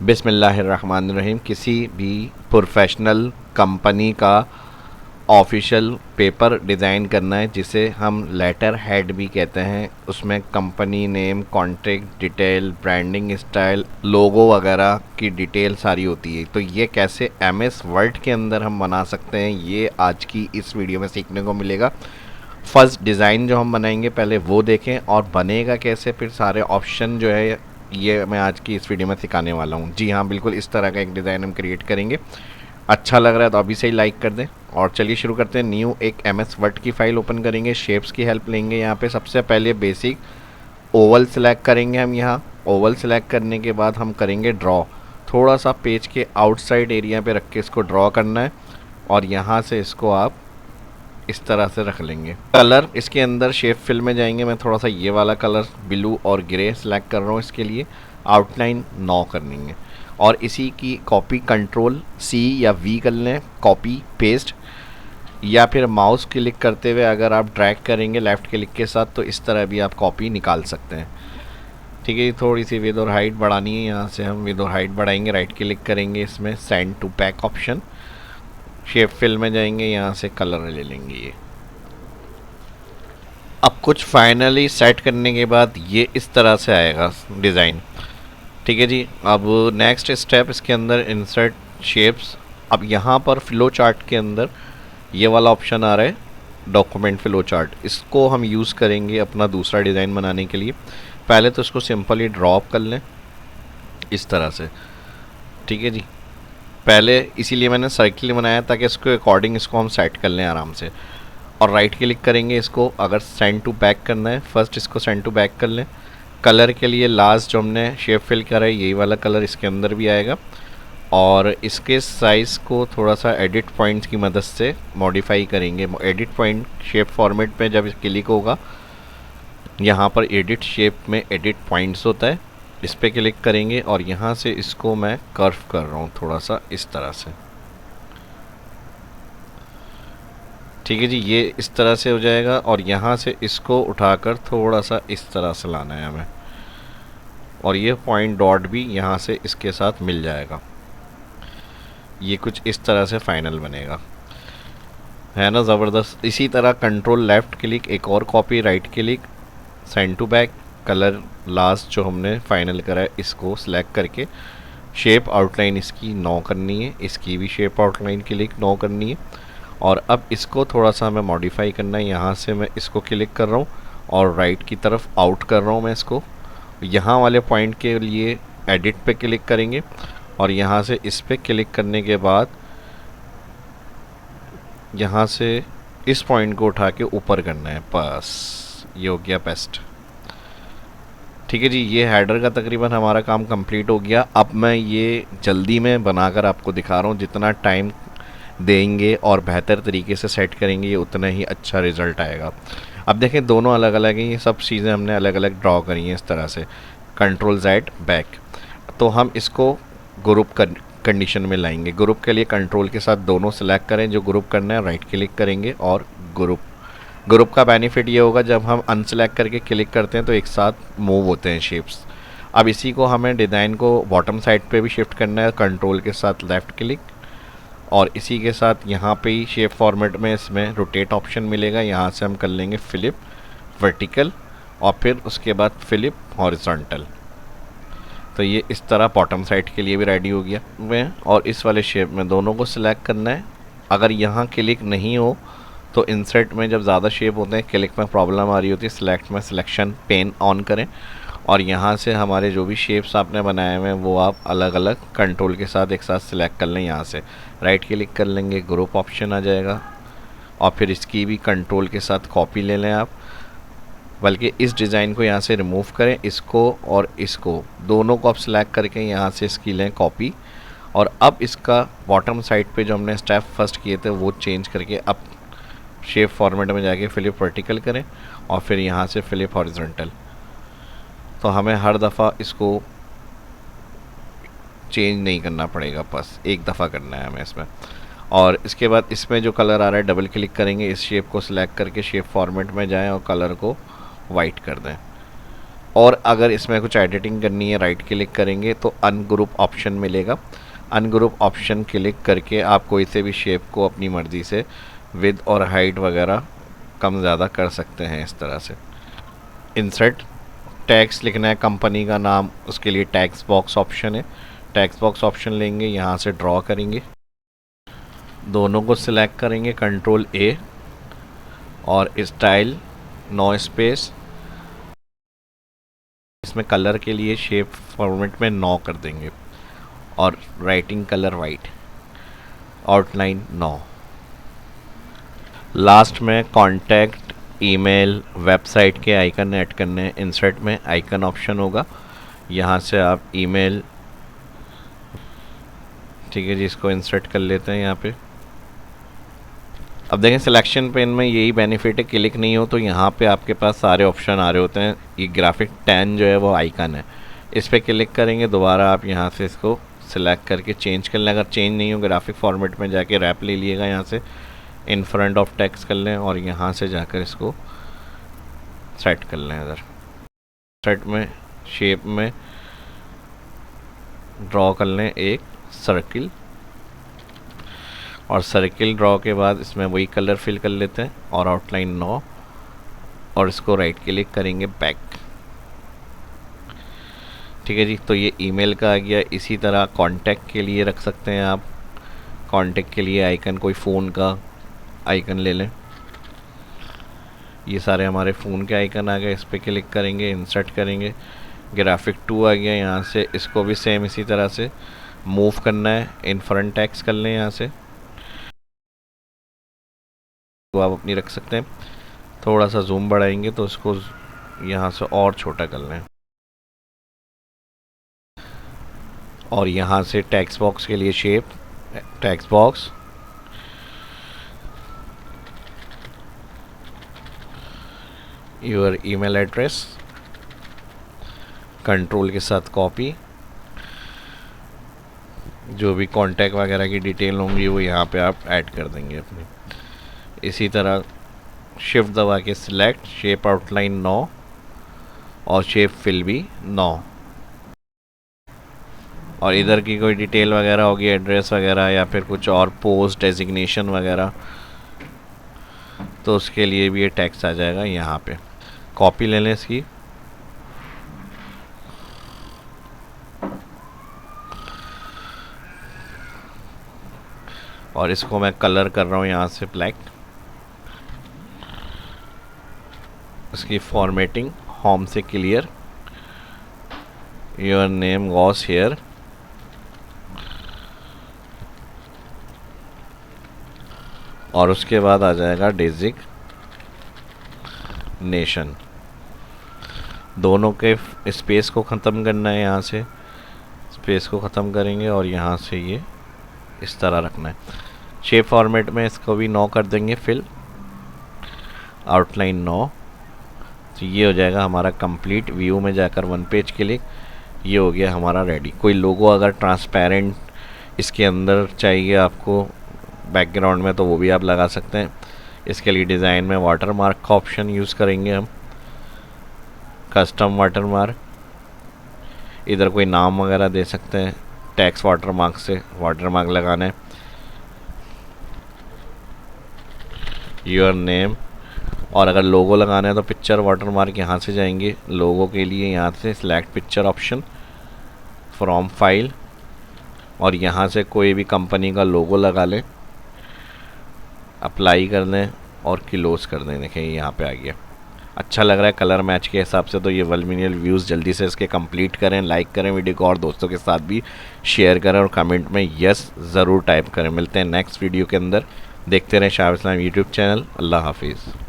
बिस्मिल्लाहिर्रहमानिर्रहीम। किसी भी प्रोफेशनल कंपनी का ऑफिशियल पेपर डिज़ाइन करना है, जिसे हम लेटर हेड भी कहते हैं। उसमें company name, contact detail, branding style, logo वगैरह की डिटेल सारी होती है। तो ये कैसे एमएस वर्ड के अंदर हम बना सकते हैं, ये आज की इस वीडियो में सीखने को मिलेगा। फर्स्ट डिज़ाइन जो हम बनाएंगे पहले वो देखें, और बनेगा कैसे, फिर सारे ऑप्शन जो है ये मैं आज की इस वीडियो में सिखाने वाला हूँ। जी हाँ, बिल्कुल इस तरह का एक डिज़ाइन हम क्रिएट करेंगे। अच्छा लग रहा है तो अभी से ही लाइक कर दें। और चलिए शुरू करते हैं। न्यू एक एमएस वर्ड की फ़ाइल ओपन करेंगे। शेप्स की हेल्प लेंगे। यहाँ पे सबसे पहले बेसिक ओवल सेलेक्ट करेंगे हम। यहाँ ओवल सेलेक्ट करने के बाद हम करेंगे ड्रॉ। थोड़ा सा पेज के आउटसाइड एरिया पे रख के इसको ड्रॉ करना है, और यहाँ से इसको आप इस तरह से रख लेंगे। कलर इसके अंदर शेप फिल में जाएंगे। मैं थोड़ा सा ये वाला कलर ब्लू और ग्रे सेलेक्ट कर रहा हूँ इसके लिए। आउटलाइन 9 करनी है, और इसी की कॉपी कंट्रोल C या V कर लें, कॉपी पेस्ट, या फिर माउस क्लिक करते हुए अगर आप ड्रैग करेंगे लेफ़्ट क्लिक के साथ तो इस तरह भी आप कॉपी निकाल सकते हैं। ठीक है, थोड़ी सी विद और हाइट बढ़ानी है। यहाँ से हम विद और हाइट बढ़ाएंगे, राइट क्लिक करेंगे, इसमें send to back option, shape fill में जाएंगे, यहाँ से कलर ले लेंगे ये। अब कुछ फाइनली सेट करने के बाद ये इस तरह से आएगा डिज़ाइन। ठीक है जी। अब नेक्स्ट स्टेप इसके अंदर इंसर्ट शेप्स। अब यहाँ पर फ्लो चार्ट के अंदर ये वाला ऑप्शन आ रहा है, डॉक्यूमेंट फ्लो चार्ट। इसको हम यूज़ करेंगे अपना दूसरा डिज़ाइन बनाने के लिए। पहले तो इसको सिंपली ड्रॉप कर लें इस तरह से। ठीक है जी। पहले इसीलिए मैंने सर्किल बनाया ताकि इसके अकॉर्डिंग इसको हम सेट कर लें आराम से। और राइट क्लिक करेंगे इसको, अगर सेंड टू बैक करना है फर्स्ट इसको सेंड टू बैक कर लें। कलर के लिए लास्ट जो हमने शेप फिल करा है यही वाला कलर इसके अंदर भी आएगा, और इसके साइज़ को थोड़ा सा एडिट पॉइंट्स की मदद से मॉडिफाई करेंगे। एडिट पॉइंट शेप फॉर्मेट पे जब क्लिक होगा, यहाँ पर एडिट शेप में एडिट पॉइंट्स होता है, इस पर क्लिक करेंगे, और यहाँ से इसको मैं कर्व कर रहा हूँ थोड़ा सा इस तरह से। ठीक है जी, ये इस तरह से हो जाएगा, और यहाँ से इसको उठाकर थोड़ा सा इस तरह से लाना है हमें, और ये पॉइंट डॉट भी यहाँ से इसके साथ मिल जाएगा। ये कुछ इस तरह से फाइनल बनेगा, है ना ज़बरदस्त। इसी तरह कंट्रोल लेफ़्ट क्लिक, एक और copy, right click, send to back, colour last जो हमने फाइनल करा है इसको सिलेक्ट करके शेप आउटलाइन इसकी 9 करनी है, इसकी भी शेप आउटलाइन क्लिक 9 करनी है। और अब इसको थोड़ा सा हमें मॉडिफाई करना है। यहाँ से मैं इसको क्लिक कर रहा हूँ और राइट की तरफ आउट कर रहा हूँ मैं इसको। यहाँ वाले पॉइंट के लिए एडिट पे क्लिक करेंगे, और यहाँ से इस पे क्लिक करने के बाद यहाँ से इस पॉइंट को उठा के ऊपर करना है, बस ये हो गया बेस्ट। ठीक है जी, ये हेडर का तकरीबन हमारा काम कंप्लीट हो गया। अब मैं ये जल्दी में बनाकर आपको दिखा रहा हूँ। जितना टाइम देंगे और बेहतर तरीके से सेट करेंगे, ये उतना ही अच्छा रिज़ल्ट आएगा। अब देखें दोनों अलग अलग हैं, ये सब चीज़ें हमने अलग अलग ड्रॉ करी हैं इस तरह से। Control Z back. तो हम इसको ग्रुप कंडीशन में लाएंगे। ग्रुप के लिए कंट्रोल के साथ दोनों सेलेक्ट करें, जो ग्रुप करना है राइट क्लिक करेंगे और ग्रुप का बेनिफिट ये होगा जब हम अनसेलेक्ट करके क्लिक करते हैं तो एक साथ मूव होते हैं शेप्स। अब इसी को हमें डिज़ाइन को बॉटम साइड पे भी शिफ्ट करना है, कंट्रोल के साथ लेफ़्ट क्लिक, और इसी के साथ यहाँ पे ही शेप फॉर्मेट में इसमें रोटेट ऑप्शन मिलेगा। यहाँ से हम कर लेंगे फ्लिप वर्टिकल, और फिर उसके बाद फ्लिप हॉरिजॉन्टल। तो ये इस तरह बॉटम साइड के लिए भी रेडी हो गया में। और इस वाले शेप में दोनों को सिलेक्ट करना है। अगर यहाँ क्लिक नहीं हो तो इंसर्ट में जब ज़्यादा शेप होते हैं क्लिक में प्रॉब्लम आ रही होती है, सिलेक्ट में सिलेक्शन पेन ऑन करें, और यहाँ से हमारे जो भी शेप्स आपने बनाए हुए हैं वो आप अलग अलग कंट्रोल के साथ एक साथ सिलेक्ट कर लें। यहाँ से राइट क्लिक कर लेंगे, ग्रुप ऑप्शन आ जाएगा, और फिर इसकी भी कंट्रोल के साथ कॉपी ले लें आप। बल्कि इस डिज़ाइन को यहाँ से रिमूव करें, इसको और इसको दोनों को आप सिलेक्ट करके यहाँ से इसकी लें कॉपी। और अब इसका बॉटम साइड पे जो हमने स्टेप फर्स्ट किए थे वो चेंज करके अब शेप फॉर्मेट में जाके फ्लिप वर्टिकल करें, और फिर यहाँ से फ्लिप हॉरिजॉन्टल। तो हमें हर दफ़ा इसको चेंज नहीं करना पड़ेगा, बस एक दफ़ा करना है हमें इसमें। और इसके बाद इसमें जो कलर आ रहा है डबल क्लिक करेंगे, इस शेप को सिलेक्ट करके शेप फॉर्मेट में जाएं और कलर को वाइट कर दें। और अगर इसमें कुछ एडिटिंग करनी है राइट क्लिक करेंगे तो अनग्रुप ऑप्शन मिलेगा। अनग्रुप ऑप्शन क्लिक करके आप कोई से भी शेप को अपनी मर्ज़ी से विद और हाइट वगैरह कम ज़्यादा कर सकते हैं इस तरह से। इंसर्ट टैक्स लिखना है कंपनी का नाम, उसके लिए टैक्स बॉक्स ऑप्शन है। टैक्स बॉक्स ऑप्शन लेंगे, यहाँ से ड्रॉ करेंगे, दोनों को सिलेक्ट करेंगे कंट्रोल ए और स्टाइल नो स्पेस, इसमें कलर के लिए शेप फॉर्मेट में 9 कर देंगे और writing colour white, outline 9। Last में कॉन्टैक्ट, ईमेल, वेबसाइट के आइकन ऐड करने हैं। इंसर्ट में आइकन ऑप्शन होगा, यहाँ से आप ईमेल, ठीक है जी, इसको इंसर्ट कर लेते हैं यहाँ पे। अब देखें सिलेक्शन पेन में यही बेनिफिट है, क्लिक नहीं हो तो यहाँ पे आपके पास सारे ऑप्शन आ रहे होते हैं। ये ग्राफिक 10 जो है वो आइकन है, इस पर क्लिक करेंगे, दोबारा आप यहाँ से इसको सिलेक्ट करके चेंज कर लें। अगर चेंज नहीं हो ग्राफिक फॉर्मेट में जाके रैप ले लिएगा, यहाँ से इन फ्रंट ऑफ टेक्स्ट कर लें और यहाँ से जाकर इसको सेट कर लें। इधर सेट में शेप में ड्रॉ कर लें एक सर्किल, और सर्किल ड्रॉ के बाद इसमें वही कलर फिल कर लेते हैं और आउटलाइन 9 और इसको राइट क्लिक करेंगे बैक। ठीक है जी, तो ये ईमेल का आ गया। इसी तरह कांटेक्ट के लिए रख सकते हैं आप, कांटेक्ट के लिए आइकन कोई फ़ोन का आइकन ले लें। ये सारे हमारे फ़ोन के आइकन आ गए, इस पर क्लिक करेंगे, इंसर्ट करेंगे, ग्राफिक 2 आ गया। यहाँ से इसको भी सेम इसी तरह से मूव करना है, इन फ्रंट टेक्स्ट कर लें यहाँ से, तो आप अपनी रख सकते हैं। थोड़ा सा जूम बढ़ाएंगे तो इसको यहाँ से और छोटा कर लें, और यहाँ से टेक्स्ट बॉक्स के लिए shape, text box, your email address, control के साथ कॉपी, जो भी कांटेक्ट वगैरह की डिटेल होंगी वो यहाँ पे आप ऐड कर देंगे अपनी। इसी तरह शिफ्ट दबा के सिलेक्ट, शेप आउटलाइन 9 और शेप फिल भी 9, और इधर की कोई डिटेल वगैरह होगी, एड्रेस वगैरह या फिर कुछ और पोस्ट डेजिग्नेशन वगैरह, तो उसके लिए भी ये टेक्स्ट आ जाएगा यहाँ पे। कॉपी ले लें इसकी, और इसको मैं कलर कर रहा हूँ यहाँ से ब्लैक। इसकी फॉर्मेटिंग होम से clear, your name goes here, और उसके बाद आ जाएगा डेजिग्नेशन। दोनों के स्पेस को ख़त्म करना है, यहाँ से स्पेस को ख़त्म करेंगे और यहाँ से ये इस तरह रखना है। शेप फॉर्मेट में इसको भी 9 कर देंगे, फिल आउटलाइन 9। तो ये हो जाएगा हमारा कंप्लीट। व्यू में जाकर वन पेज क्लिक, ये हो गया हमारा रेडी। कोई लोगो अगर ट्रांसपेरेंट इसके अंदर चाहिए आपको बैकग्राउंड में तो वो भी आप लगा सकते हैं। इसके लिए डिज़ाइन में वाटर मार्क का ऑप्शन यूज़ करेंगे हम, कस्टम वाटर मार्क। इधर कोई नाम वगैरह दे सकते हैं, टैक्स वाटर मार्क से वाटर मार्क लगाना है, योर नेम। और अगर लोगो लगाना है तो पिक्चर वाटर मार्क यहाँ से जाएंगे, लोगो के लिए यहाँ से select picture option from file, और यहाँ से कोई भी कंपनी का लोगो लगा लें, अप्लाई कर दें और क्लोज कर दें। देखें यहाँ पे आ गया, अच्छा लग रहा है कलर मैच के हिसाब से। तो ये वर्मिनियल व्यूज़ जल्दी से इसके कंप्लीट करें, लाइक करें वीडियो को और दोस्तों के साथ भी शेयर करें और कमेंट में यस ज़रूर टाइप करें। मिलते हैं नेक्स्ट वीडियो के अंदर, देखते रहें शाह इस्लाम यूट्यूब चैनल। अल्लाह हाफिज़।